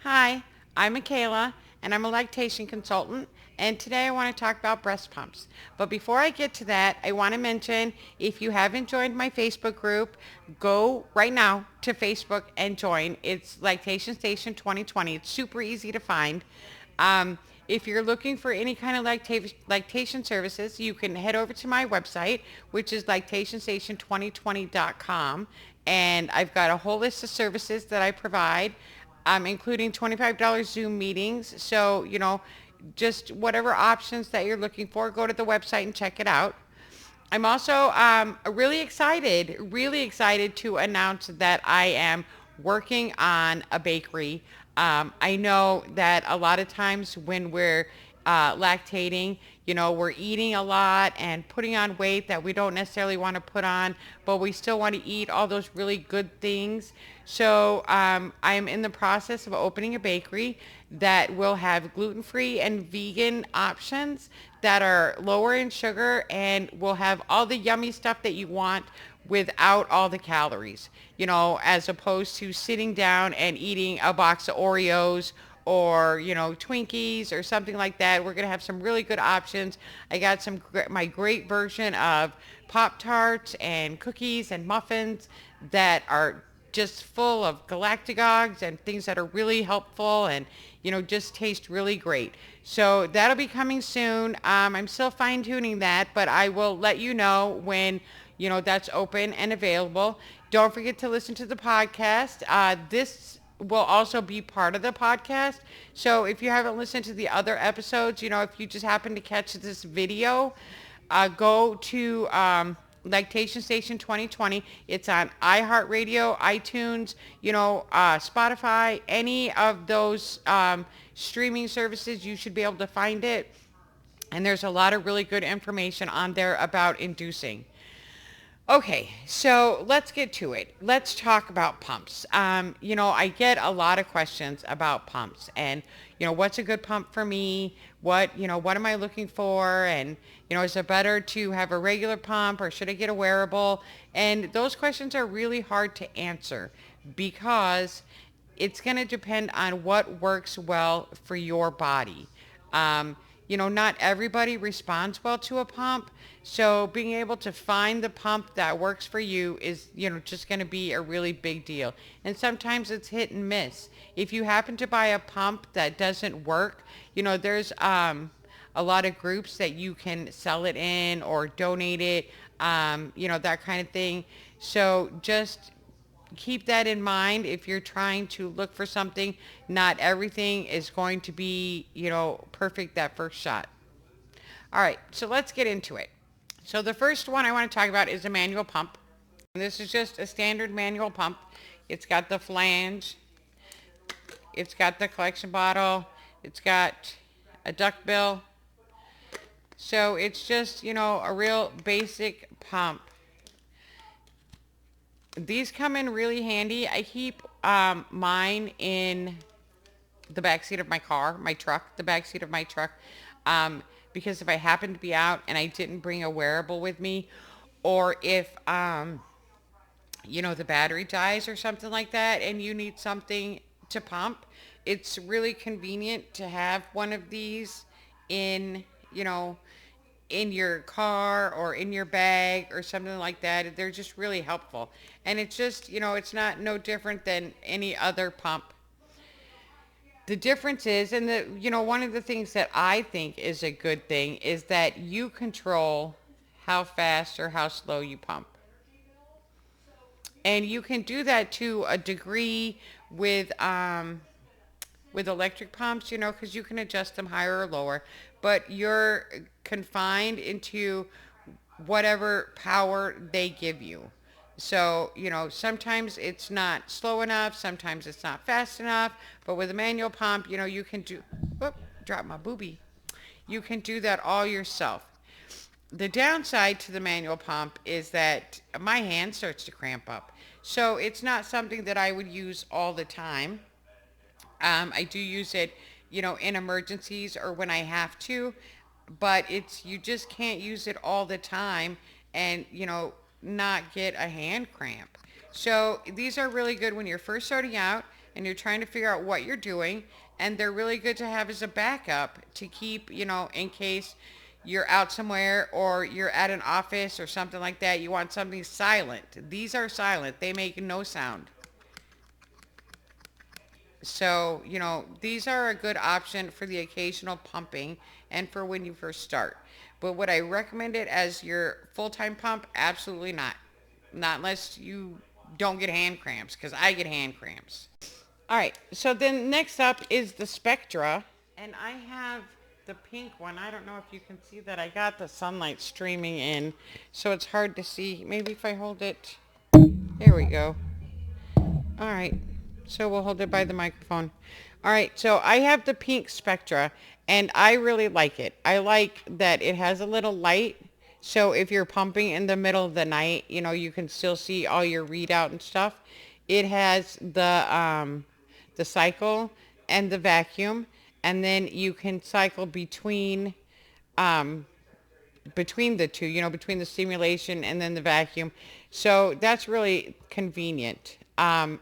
Hi, I'm Mikalah, and I'm a lactation consultant. And today I want to talk about breast pumps. But before I get to that, I want to mention if you haven't joined my Facebook group, go right now to Facebook and join. It's Lactation Station 2020. It's super easy to find. Um, if you're looking for any kind of lactation services, you can head over to my website, which is lactationstation2020.com. And I've got a whole list of services that I provide, including $25 Zoom meetings. So, just whatever options that you're looking for, go to the website and check it out. I'm also really excited to announce that I am working on a bakery. I know that a lot of times when we're lactating, we're eating a lot and putting on weight that we don't necessarily want to put on, but we still want to eat all those really good things. So I'm in the process of opening a bakery that will have gluten-free and vegan options that are lower in sugar and will have all the yummy stuff that you want without all the calories, as opposed to sitting down and eating a box of Oreos or, Twinkies or something like that. We're going to have some really good options. I got my great version of Pop-Tarts and cookies and muffins that are just full of galactagogues and things that are really helpful and, just taste really great. So that'll be coming soon. I'm still fine tuning that, but I will let you know when, that's open and available. Don't forget to listen to the podcast. This will also be part of the podcast. So if you haven't listened to the other episodes, if you just happen to catch this video, go to Lactation Station 2020. It's on iHeartRadio, iTunes, Spotify, any of those streaming services. You should be able to find it. And there's a lot of really good information on there about inducing. Okay, so let's get to it. Let's talk about pumps. I get a lot of questions about pumps and, what's a good pump for me? What am I looking for? And, is it better to have a regular pump or should I get a wearable? And those questions are really hard to answer because it's going to depend on what works well for your body. Not everybody responds well to a pump. So being able to find the pump that works for you is, just going to be a really big deal. And sometimes it's hit and miss. If you happen to buy a pump that doesn't work, there's a lot of groups that you can sell it in or donate it, that kind of thing. So just keep that in mind if you're trying to look for something. Not everything is going to be, perfect that first shot. All right, so let's get into it. So the first one I want to talk about is a manual pump. And this is just a standard manual pump. It's got the flange. It's got the collection bottle. It's got a duckbill. So it's just, a real basic pump. These come in really handy. I keep mine in the backseat of my car, my truck, the backseat of my truck, because if I happen to be out and I didn't bring a wearable with me, or if the battery dies or something like that, and you need something to pump, it's really convenient to have one of these in, in your car or in your bag or something like that. They're just really helpful. And it's just, it's not no different than any other pump. The difference is, and one of the things that I think is a good thing is that you control how fast or how slow you pump. And you can do that to a degree with electric pumps, because you can adjust them higher or lower, but you're confined into whatever power they give you. So, sometimes it's not slow enough, sometimes it's not fast enough, but with a manual pump, you can drop my boobie. You can do that all yourself. The downside to the manual pump is that my hand starts to cramp up. So it's not something that I would use all the time. I do use it, in emergencies or when I have to, but you just can't use it all the time and, not get a hand cramp. So these are really good when you're first starting out and you're trying to figure out what you're doing, and they're really good to have as a backup to keep, in case you're out somewhere or you're at an office or something like that. You want something silent. These are silent. They make no sound. So, these are a good option for the occasional pumping and for when you first start. But would I recommend it as your full-time pump? Absolutely not. Not unless you don't get hand cramps, because I get hand cramps. All right, so then next up is the Spectra. And I have the pink one. I don't know if you can see that. I got the sunlight streaming in, so it's hard to see. Maybe if I hold it. There we go. All right. So we'll hold it by the microphone. All right. So I have the pink Spectra, and I really like it. I like that it has a little light. So if you're pumping in the middle of the night, you can still see all your readout and stuff. It has the cycle and the vacuum, and then you can cycle um, between the two, between the stimulation and then the vacuum. So that's really convenient.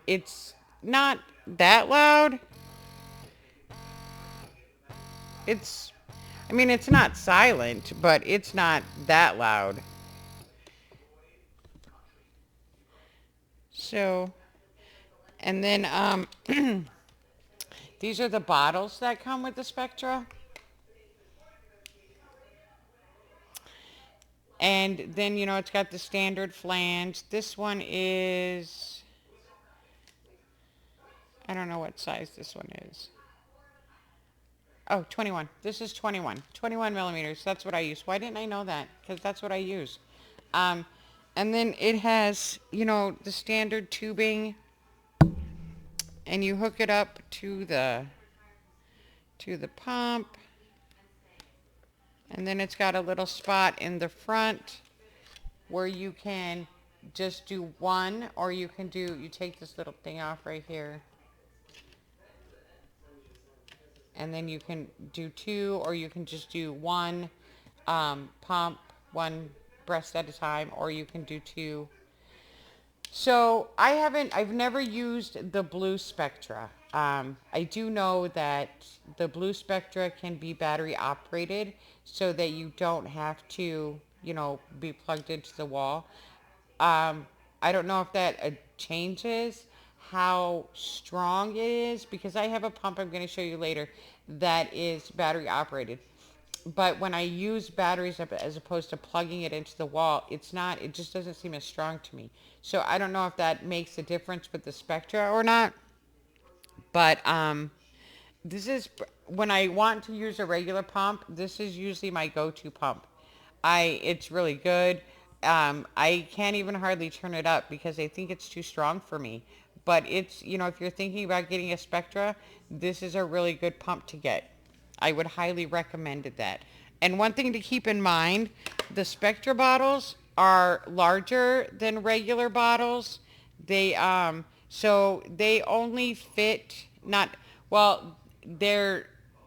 It's not that loud. It's, it's not silent, but it's not that loud. So, and then these are the bottles that come with the Spectra. And then, it's got the standard flange. This one is, I don't know what size this one is. Oh, 21. This is 21. 21 millimeters. That's what I use. Why didn't I know that? Because that's what I use. Um, and then it has, the standard tubing. And you hook it up to the pump. And then it's got a little spot in the front where you can just do one, or you take this little thing off right here. And then you can do two, or you can just do one pump, one breast at a time, or you can do two. So I've never used the blue Spectra. I do know that the blue Spectra can be battery operated so that you don't have to, be plugged into the wall. I don't know if that changes how strong it is, because I have a pump I'm going to show you later that is battery operated. But when I use batteries as opposed to plugging it into the wall, it just doesn't seem as strong to me. So I don't know if that makes a difference with the Spectra or not. But this is, when I want to use a regular pump, this is usually my go-to pump. It's really good. I can't even hardly turn it up because I think it's too strong for me. But it's, if you're thinking about getting a Spectra, this is a really good pump to get. I would highly recommend that. And one thing to keep in mind, the Spectra bottles are larger than regular bottles. So they only fit,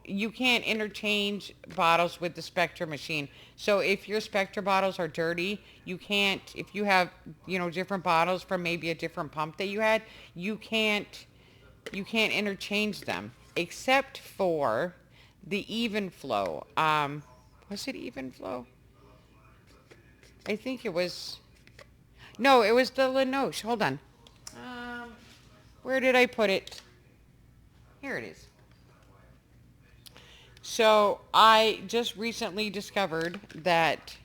you can't interchange bottles with the Spectra machine. So if your Spectra bottles are dirty, you can't, if you have, different bottles from maybe a different pump that you had, you can't interchange them, except for the Even Flow. Was it Even Flow? I think it was, no, it was the Lenoche. Hold on. Where did I put it? Here it is. So I just recently discovered that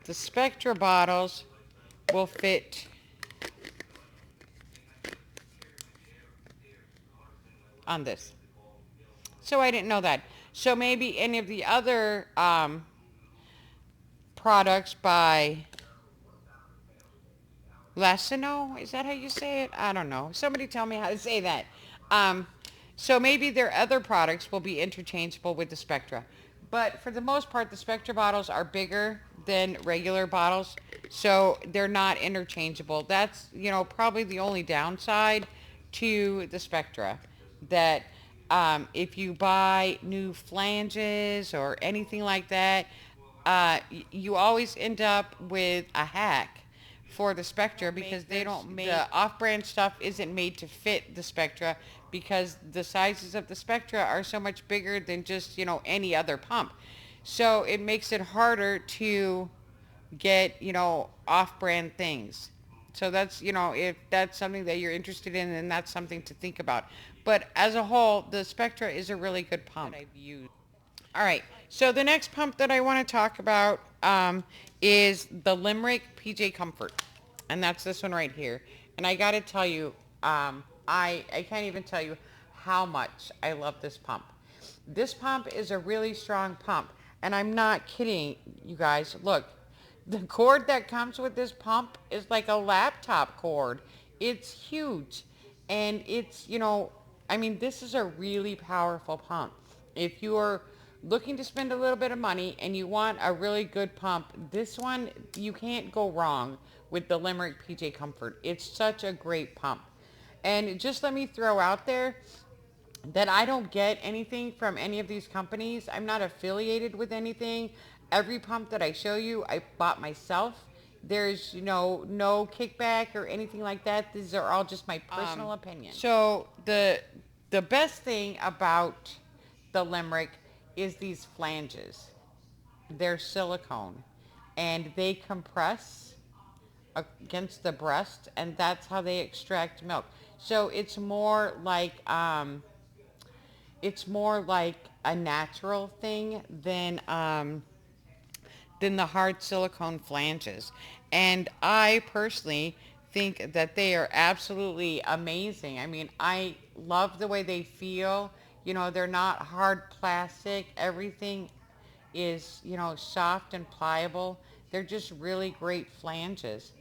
the Spectra bottles will fit on this. So I didn't know that. So maybe any of the other products by Lacino, is that how you say it? I don't know. Somebody tell me how to say that. So maybe their other products will be interchangeable with the Spectra. But for the most part, the Spectra bottles are bigger than regular bottles, so they're not interchangeable. That's, probably the only downside to the Spectra. That if you buy new flanges or anything like that, you always end up with a hack for the Spectra because they don't make the off-brand stuff isn't made to fit the Spectra because the sizes of the Spectra are so much bigger than just, any other pump. So it makes it harder to get, off-brand things. So that's, if that's something that you're interested in, then that's something to think about. But as a whole, the Spectra is a really good pump that I've used. All right. So the next pump that I want to talk about is the Limerick PJ Comfort, and that's this one right here. And I got to tell you, I can't even tell you how much I love this pump. This pump is a really strong pump, and I'm not kidding, you guys. Look, the cord that comes with this pump is like a laptop cord. It's huge, and it's, this is a really powerful pump. If you are looking to spend a little bit of money and you want a really good pump, this one, you can't go wrong with the Limerick PJ Comfort. It's such a great pump. And just let me throw out there that I don't get anything from any of these companies. I'm not affiliated with anything. Every pump that I show you, I bought myself. There's, no kickback or anything like that. These are all just my personal opinion. So the best thing about the Limerick is these flanges. They're silicone and they compress against the breast, and that's how they extract milk. So it's more like a natural thing than the hard silicone flanges. And I personally think that they are absolutely amazing. I mean, I love the way they feel. They're not hard plastic. Everything is, soft and pliable. They're just really great flanges.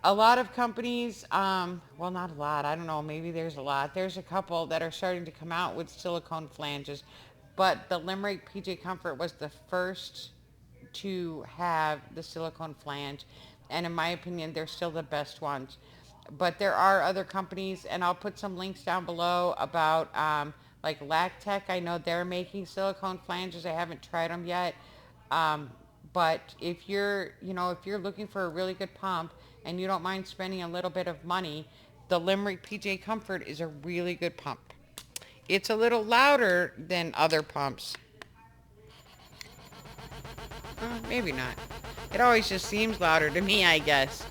A lot of companies, well, not a lot. I don't know. Maybe there's a lot. There's a couple that are starting to come out with silicone flanges. But the Limerick PJ Comfort was the first to have the silicone flange. And in my opinion, they're still the best ones. But there are other companies, and I'll put some links down below about like Lactech. I know they're making silicone flanges. I haven't tried them yet. But if you're looking for a really good pump and you don't mind spending a little bit of money, the Limerick PJ Comfort is a really good pump. It's a little louder than other pumps. Maybe not. It always just seems louder to me, I guess.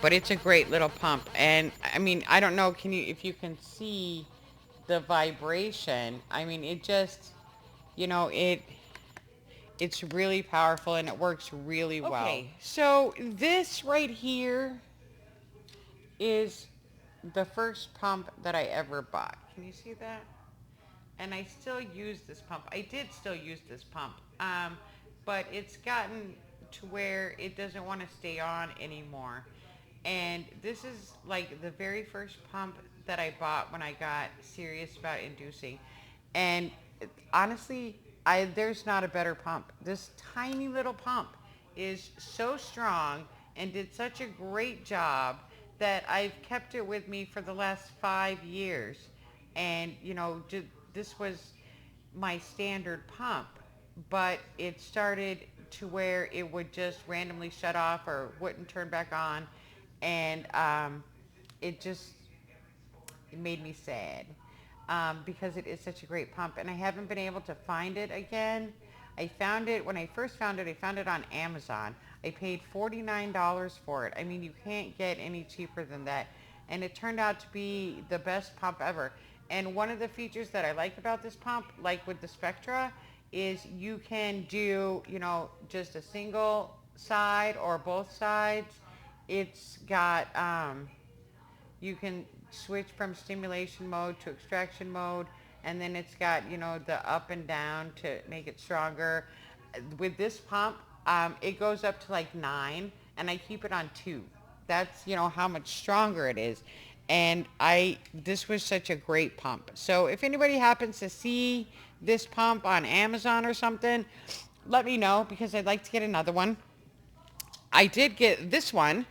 But it's a great little pump. And I mean, I don't know if you can see the vibration. I mean, it just, it's really powerful and it works really well. Okay, so this right here is the first pump that I ever bought. Can you see that? And I still use this pump. I did still use this pump, but it's gotten to where it doesn't want to stay on anymore. And this is like the very first pump that I bought when I got serious about inducing. And honestly, there's not a better pump. This tiny little pump is so strong and did such a great job that I've kept it with me for the last 5 years. And, this was my standard pump, but it started to where it would just randomly shut off or wouldn't turn back on. And it made me sad because it is such a great pump. And I haven't been able to find it again. I found it, when I first found it, I found it on Amazon. I paid $49 for it. I mean, you can't get any cheaper than that. And it turned out to be the best pump ever. And one of the features that I like about this pump, like with the Spectra, is you can do, just a single side or both sides. It's got, you can switch from stimulation mode to extraction mode, and then it's got, the up and down to make it stronger. With this pump, it goes up to like 9, and I keep it on 2. That's, how much stronger it is. And this was such a great pump. So if anybody happens to see this pump on Amazon or something, let me know because I'd like to get another one. I did get this one,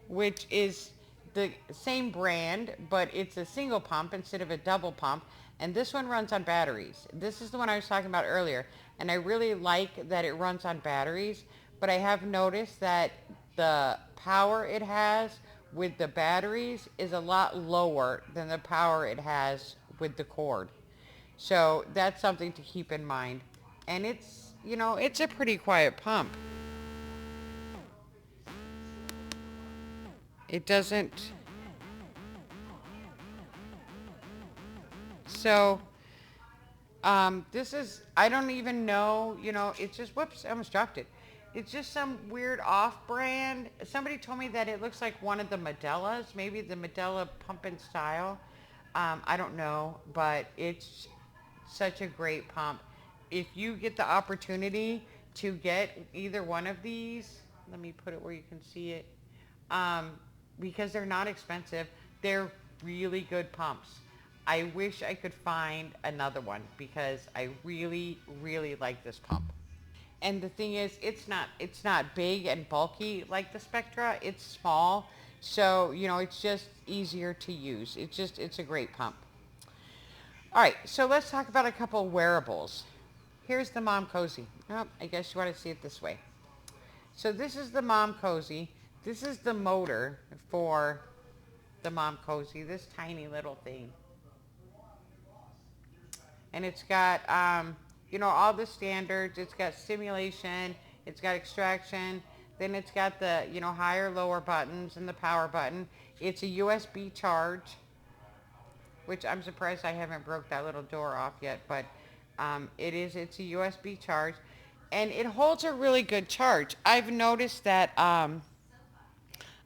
which is the same brand, but it's a single pump instead of a double pump. And this one runs on batteries. This is the one I was talking about earlier. And I really like that it runs on batteries. but I have noticed that the power it has with the batteries is a lot lower than the power it has with the cord. So that's something to keep in mind. And it's a pretty quiet pump. It doesn't, so this is, I don't even know, it's just, whoops, I almost dropped it. It's just some weird off-brand. Somebody told me that it looks like one of the Modellas, maybe the Modella Pump and Style. I don't know, but it's such a great pump. If you get the opportunity to get either one of these, let me put it where you can see it, um, because they're not expensive. They're really good pumps. I wish I could find another one because I really, really like this pump. And the thing is, it's not big and bulky like the Spectra. It's small, so it's just easier to use. It's a great pump. All right, so let's talk about a couple wearables. Here's the Mom Cozy. Oh, I guess you want to see it this way. So this is the Mom Cozy. This is the motor for the Mom Cozy, this tiny little thing. And it's got, all the standards. It's got stimulation. It's got extraction. Then it's got the, higher, lower buttons and the power button. It's a USB charge, which I'm surprised I haven't broke that little door off yet, but it's a USB charge. And it holds a really good charge. I've noticed that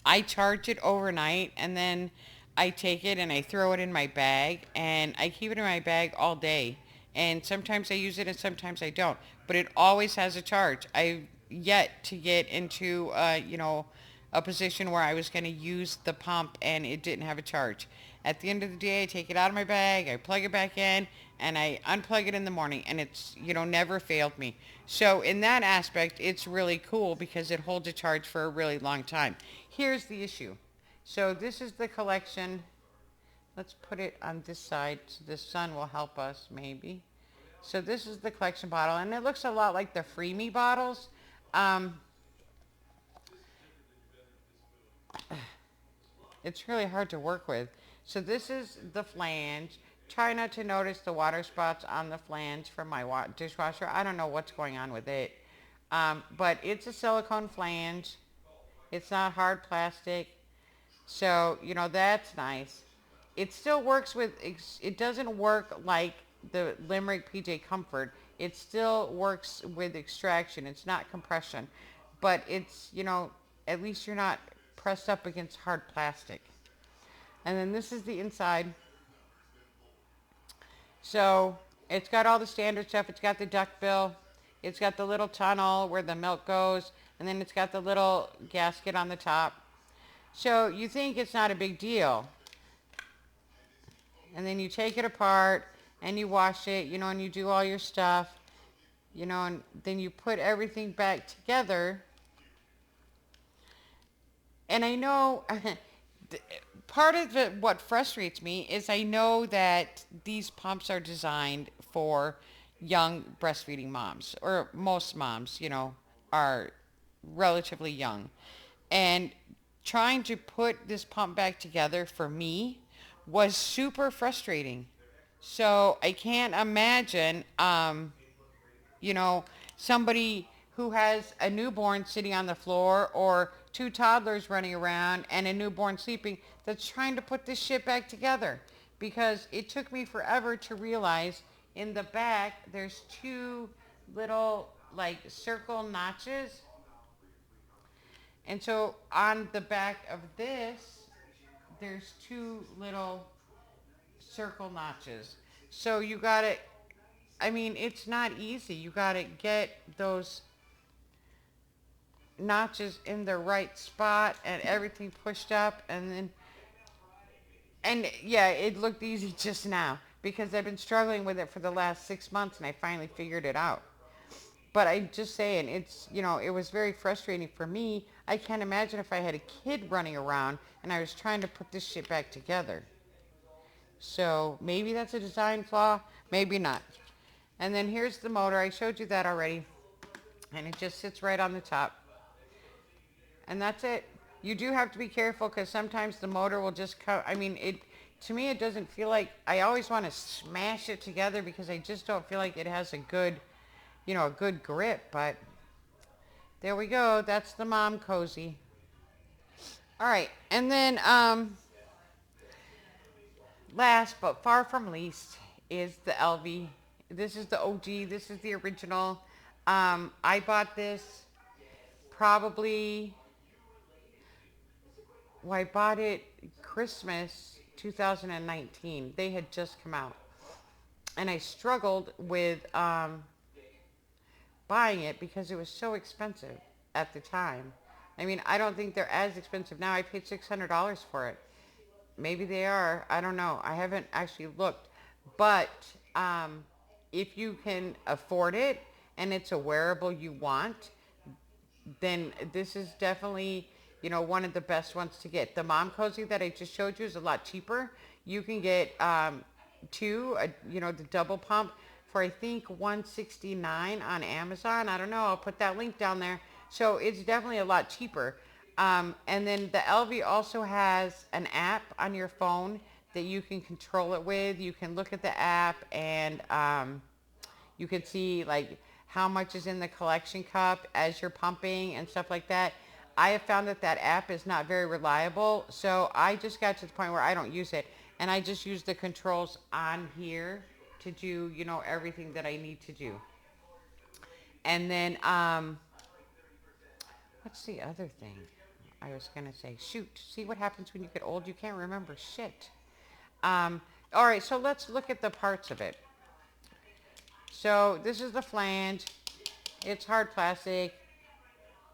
I charge it overnight and then I take it and I throw it in my bag and I keep it in my bag all day. And sometimes I use it and sometimes I don't. But it always has a charge. I've yet to get into, a position where I was going to use the pump and it didn't have a charge. At the end of the day, I take it out of my bag, I plug it back in, and I unplug it in the morning, and it's, never failed me. So in that aspect, it's really cool because it holds a charge for a really long time. Here's the issue. So this is the collection. Let's put it on this side so the sun will help us maybe. So this is the collection bottle, and it looks a lot like the Free Me bottles. It's really hard to work with. So this is the flange. Try not to notice the water spots on the flange from my dishwasher. I don't know what's going on with it. But it's a silicone flange. It's not hard plastic. So, that's nice. It still works with, it doesn't work like the Limerick PJ Comfort. It still works with extraction. It's not compression. But it's, at least you're not pressed up against hard plastic. And then this is the inside. So it's got all the standard stuff. It's got the duckbill. It's got the little tunnel where the milk goes. And then it's got the little gasket on the top. So you think it's not a big deal. And then you take it apart and you wash it, and you do all your stuff, and then you put everything back together. And I know part of what frustrates me is I know that these pumps are designed for young breastfeeding moms, or most moms, are relatively young. And trying to put this pump back together for me was super frustrating. So I can't imagine, somebody who has a newborn sitting on the floor or two toddlers running around and a newborn sleeping that's trying to put this shit back together. Because it took me forever to realize in the back there's two little like circle notches. And so on the back of this, there's two little circle notches. So you gotta, it's not easy. You gotta get those notches in the right spot and everything pushed up, and yeah, it looked easy just now because I've been struggling with it for the last 6 months and I finally figured it out. But I'm just saying, it was very frustrating for me. I can't imagine if I had a kid running around and I was trying to put this shit back together. So maybe that's a design flaw, maybe not. And then here's the motor. I showed you that already. And it just sits right on the top. And that's it. You do have to be careful because sometimes the motor will just come. I mean, it to me it doesn't feel like I always want to smash it together because I just don't feel like it has a good, a good grip. But there we go. That's the mom cozy. All right, and then last but far from least is the LV. This is the OG. This is the original. I bought this probably. Well, I bought it Christmas 2019. They had just come out, and I struggled with buying it because it was so expensive at the time. I mean, I don't think they're as expensive now. I paid $600 for it. Maybe they are. I don't know. I haven't actually looked. But if you can afford it and it's a wearable you want, then this is definitely, one of the best ones to get. The Mom Cozy that I just showed you is a lot cheaper. You can get two, the double pump for I think 169 on Amazon. I don't know. I'll put that link down there. So it's definitely a lot cheaper. And then the LV also has an app on your phone that you can control it with. You can look at the app and you can see like how much is in the collection cup as you're pumping and stuff like that. I have found that that app is not very reliable, so I just got to the point where I don't use it, and I just use the controls on here to do, everything that I need to do. And then, what's the other thing I was going to say? Shoot, see what happens when you get old? You can't remember shit. All right, so let's look at the parts of it. So this is the flange. It's hard plastic.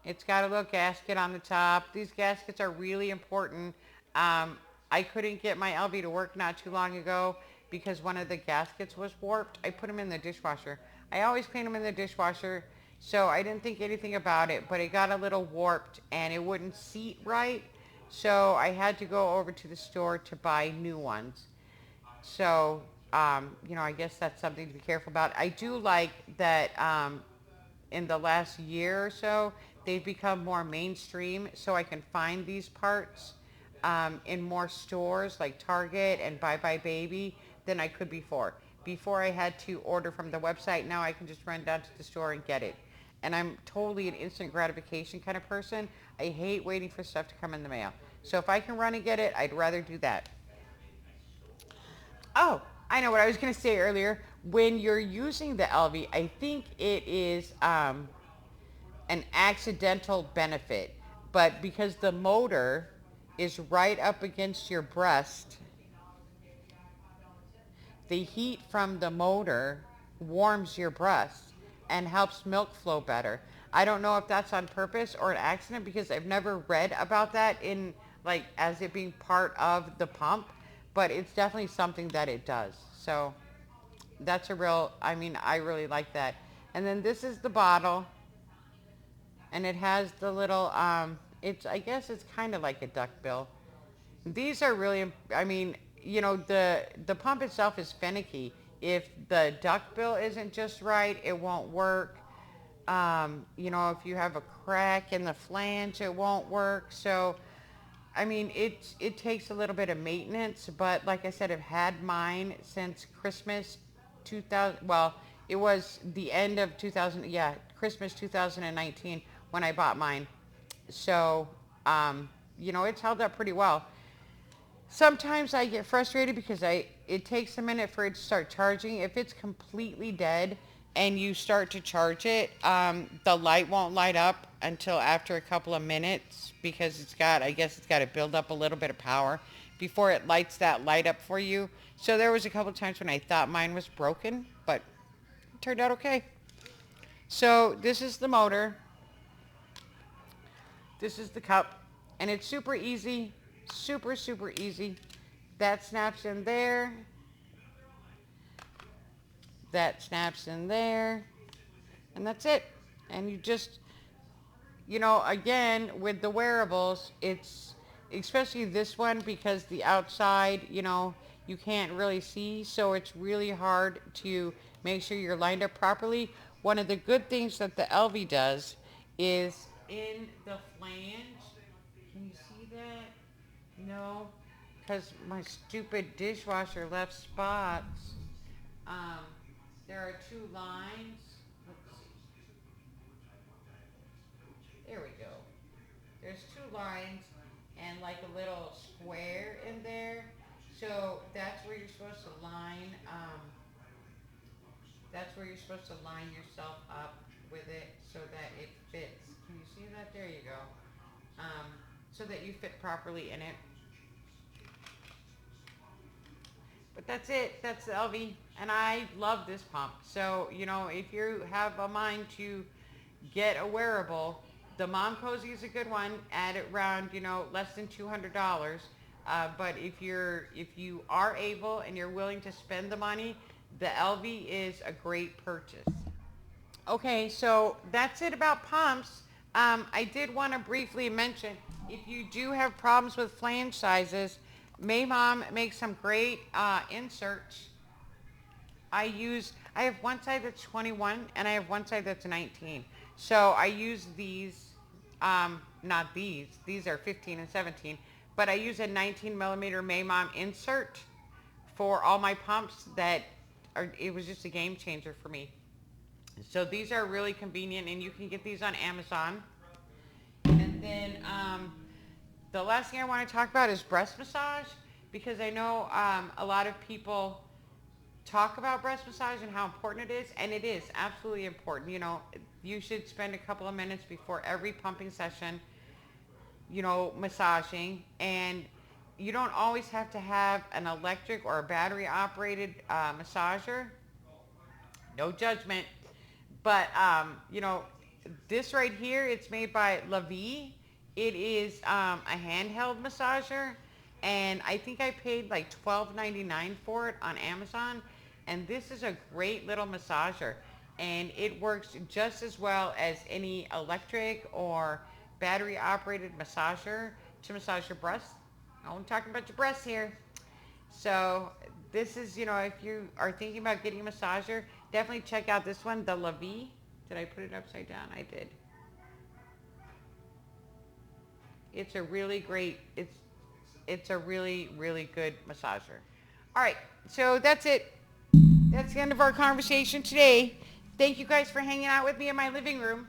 It's got a little gasket on the top. These gaskets are really important. I couldn't get my LV to work not too long ago because one of the gaskets was warped. I put them in the dishwasher. I always clean them in the dishwasher, so I didn't think anything about it, but it got a little warped and it wouldn't seat right, so I had to go over to the store to buy new ones. So, I guess that's something to be careful about. I do like that in the last year or so, they've become more mainstream, so I can find these parts in more stores like Target and Bye Bye Baby than I could before. Before I had to order from the website, now I can just run down to the store and get it. And I'm totally an instant gratification kind of person. I hate waiting for stuff to come in the mail. So if I can run and get it, I'd rather do that. Oh, I know what I was going to say earlier. When you're using the LV, I think it is an accidental benefit, but because the motor is right up against your breast, the heat from the motor warms your breast and helps milk flow better. I don't know if that's on purpose or an accident because I've never read about that in like as it being part of the pump, but it's definitely something that it does. So that's I really like that. And then this is the bottle, and it has the little I guess it's kind of like a duck bill. These are really, the pump itself is finicky. If the duck bill isn't just right, it won't work. If you have a crack in the flange, it won't work. So it takes a little bit of maintenance, but like I said, I've had mine since Christmas 2000. Well, it was the end of 2000. Yeah, Christmas 2019 when I bought mine. So, it's held up pretty well. Sometimes I get frustrated because it takes a minute for it to start charging. If it's completely dead and you start to charge it, the light won't light up until after a couple of minutes because I guess it's got to build up a little bit of power before it lights that light up for you. So there was a couple of times when I thought mine was broken, but it turned out okay. So this is the motor. This is the cup, and it's super easy, super, super easy. That snaps in there. That snaps in there, and that's it. And you just, again, with the wearables, it's, especially this one, because the outside, you can't really see, so it's really hard to make sure you're lined up properly. One of the good things that the LV does is in the flange, that? No, because my stupid dishwasher left spots. Um, there are two lines. Let's see. There we go. There's two lines and like a little square in there. So that's where you're supposed to line. That's where you're supposed to line yourself up with it so that it fits. Can you see that? There you go. Um, so that you fit properly in it. But that's it. That's the LV. And I love this pump. So, if you have a mind to get a wearable, the Mom Cozy is a good one at around, less than $200. But if you are able and you're willing to spend the money, the LV is a great purchase. Okay, so that's it about pumps. I did want to briefly mention, if you do have problems with flange sizes, May Mom makes some great inserts. I have one side that's 21 and I have one side that's 19. So I use these, not these are 15 and 17, but I use a 19 millimeter May Mom insert for all my pumps it was just a game changer for me. So these are really convenient and you can get these on Amazon. And then the last thing I want to talk about is breast massage, because I know a lot of people talk about breast massage and how important it is, and it is absolutely important. You should spend a couple of minutes before every pumping session, massaging, and you don't always have to have an electric or a battery operated massager. No judgment. But, this right here, it's made by La Vie. It is a handheld massager, and I think I paid like $12.99 for it on Amazon. And this is a great little massager, and it works just as well as any electric or battery operated massager to massage your breasts. I'm talking about your breasts here. So this is, if you are thinking about getting a massager, definitely check out this one, the La Vie. Did I put it upside down? I did. It's a really great, it's a really, really good massager. All right, so that's it. That's the end of our conversation today. Thank you guys for hanging out with me in my living room,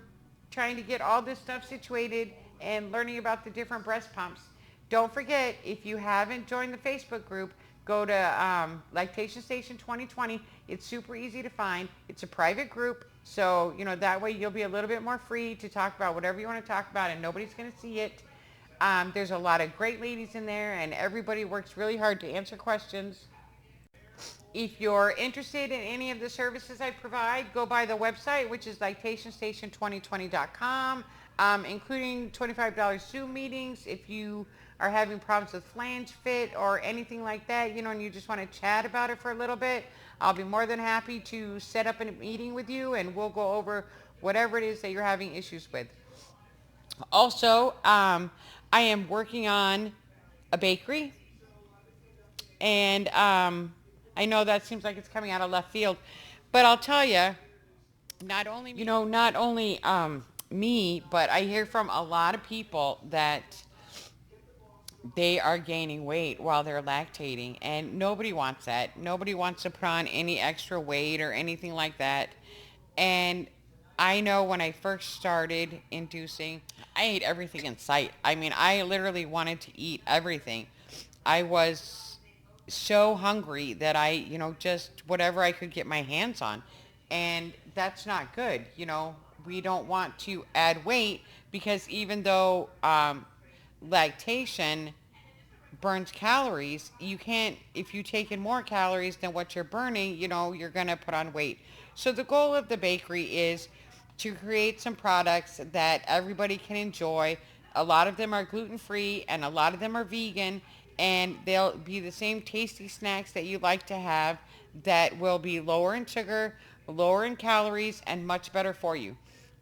trying to get all this stuff situated and learning about the different breast pumps. Don't forget, if you haven't joined the Facebook group, go to Lactation Station 2020. It's super easy to find. It's a private group, so that way you'll be a little bit more free to talk about whatever you want to talk about, and nobody's going to see it. There's a lot of great ladies in there, and everybody works really hard to answer questions. If you're interested in any of the services I provide, go by the website, which is lactationstation2020.com, including $25 Zoom meetings. If you are having problems with flange fit or anything like that, and you just want to chat about it for a little bit, I'll be more than happy to set up a meeting with you, and we'll go over whatever it is that you're having issues with. Also, I am working on a bakery, and I know that seems like it's coming out of left field, but I'll tell you, not only me, but I hear from a lot of people that they are gaining weight while they're lactating, and nobody wants that. Nobody wants to put on any extra weight or anything like that. And I know when I first started inducing, I ate everything in sight. I mean, I literally wanted to eat everything. I was so hungry that I, just whatever I could get my hands on. And that's not good. We don't want to add weight, because even though lactation burns calories, you can't, if you take in more calories than what you're burning, you're going to put on weight. So the goal of the bakery is to create some products that everybody can enjoy. A lot of them are gluten-free and a lot of them are vegan, and they'll be the same tasty snacks that you like to have, that will be lower in sugar, lower in calories, and much better for you.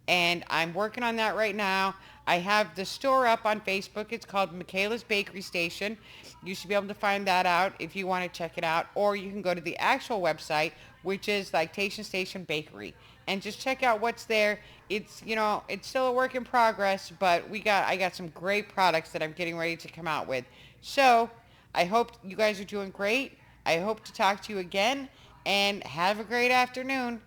And I'm working on that right now. I have the store up on Facebook. It's called Mikalah's Bakery Station. You should be able to find that out if you want to check it out. Or you can go to the actual website, which is Lactation Station Bakery, and just check out what's there. It's, it's still a work in progress, but I got some great products that I'm getting ready to come out with. So I hope you guys are doing great. I hope to talk to you again, and have a great afternoon.